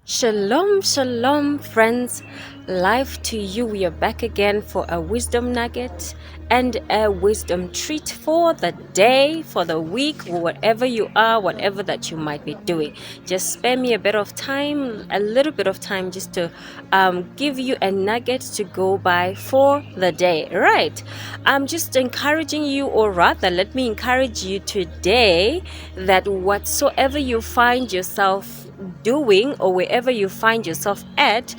Shalom, shalom, friends. Life to you. We are back again for a wisdom nugget and a wisdom treat for the day, for the week, whatever you are, whatever that you might be doing. Just spare me a bit of time, a little bit of time, just to give you a nugget to go by for the day. Right. I'm just encouraging you, or rather, let me encourage you today that whatsoever you find yourself doing or wherever you find yourself at,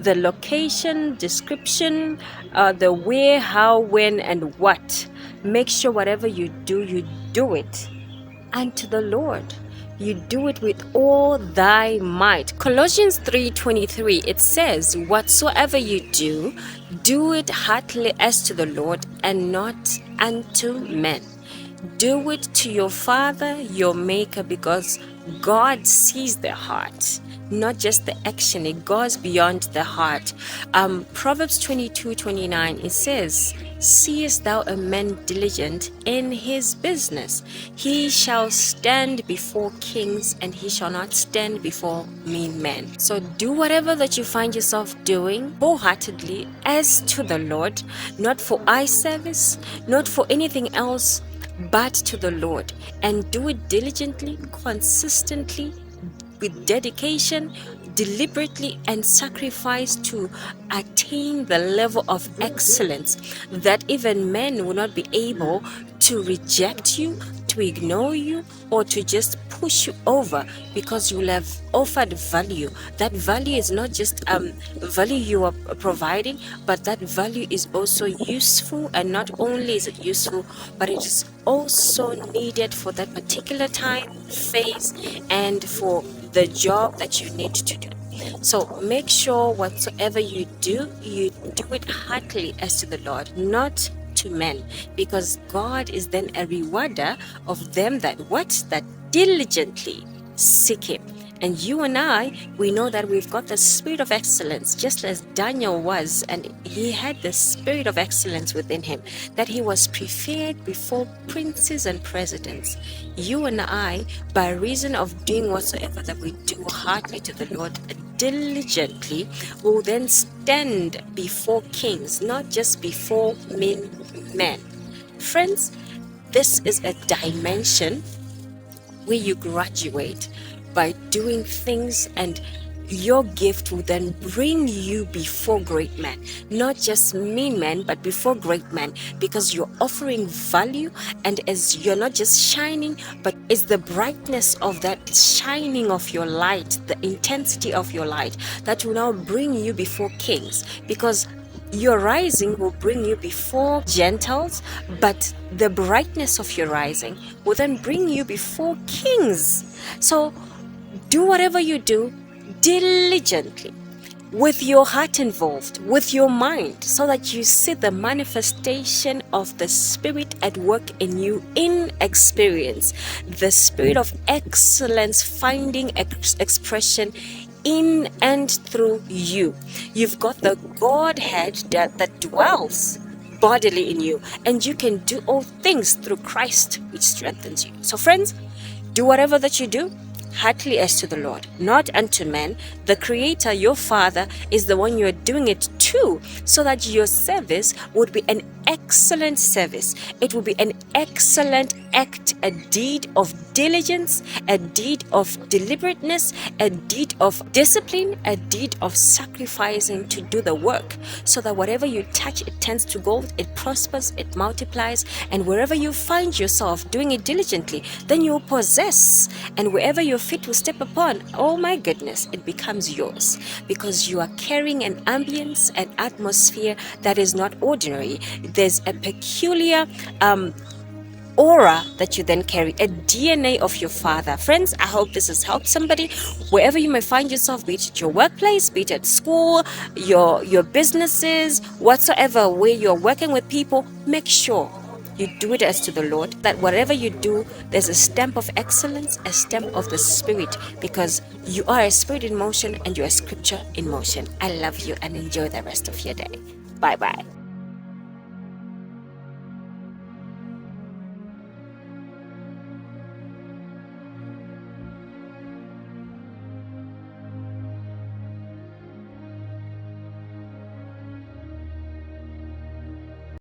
the location, description, the where, how, when, and what. Make sure whatever you do it unto the Lord. You do it with all thy might. Colossians 3:23, it says, whatsoever you do it heartily as to the Lord and not unto men. Do it to your Father, your Maker, because God sees the heart, not just the action. It goes beyond the heart. Proverbs 22:29, it says, seest thou a man diligent in his business? He shall stand before kings, and he shall not stand before mean men. So do whatever that you find yourself doing wholeheartedly as to the Lord, not for eye service, not for anything else, but to the Lord, and do it diligently, consistently, with dedication, deliberately, and sacrifice to attain the level of excellence that even men will not be able to reject you, to ignore you, or to just push you over, because you will have offered value. That value is not just value you are providing, but that value is also useful. And not only is it useful, but it is also needed for that particular time, phase, and for the job that you need to do. So make sure whatsoever you do it heartily as to the Lord, not to men, because God is then a rewarder of them that diligently seek him. And you and I, we know that we've got the spirit of excellence, just as Daniel was, and he had the spirit of excellence within him, that he was preferred before princes and presidents. You and I, by reason of doing whatsoever that we do heartily to the Lord, diligently, will then stand before kings, not just before men. Friends, this is a dimension where you graduate by doing things, and your gift will then bring you before great men, not just mean men, but before great men, because you're offering value. And as you're not just shining, but it's the brightness of that shining of your light, the intensity of your light, that will now bring you before kings, because your rising will bring you before Gentiles, but the brightness of your rising will then bring you before kings. So do whatever you do diligently, with your heart involved, with your mind, so that you see the manifestation of the Spirit at work in you in experience, the spirit of excellence finding expression in and through you. You've got the Godhead that dwells bodily in you, and you can do all things through Christ, which strengthens you. So friends, do whatever that you do heartily as to the Lord, not unto men. The Creator, your Father, is the one you are doing it to, so that your service would be an excellent service. It will be an excellent act, a deed of diligence, a deed of deliberateness, a deed of discipline, a deed of sacrificing to do the work, so that whatever you touch, it turns to gold, it prospers, it multiplies. And wherever you find yourself doing it diligently, then you'll possess. And wherever your feet will step upon, oh my goodness, it becomes yours, because you are carrying an ambience, an atmosphere that is not ordinary. There's a peculiar aura that you then carry, a DNA of your Father. Friends, I hope this has helped somebody wherever you may find yourself, be it at your workplace, be it at school, your businesses, whatsoever, where you're working with people. Make sure you do it as to the Lord, that whatever you do, there's a stamp of excellence, a stamp of the Spirit, because you are a spirit in motion and you're a scripture in motion. I love you, and enjoy the rest of your day. Bye bye.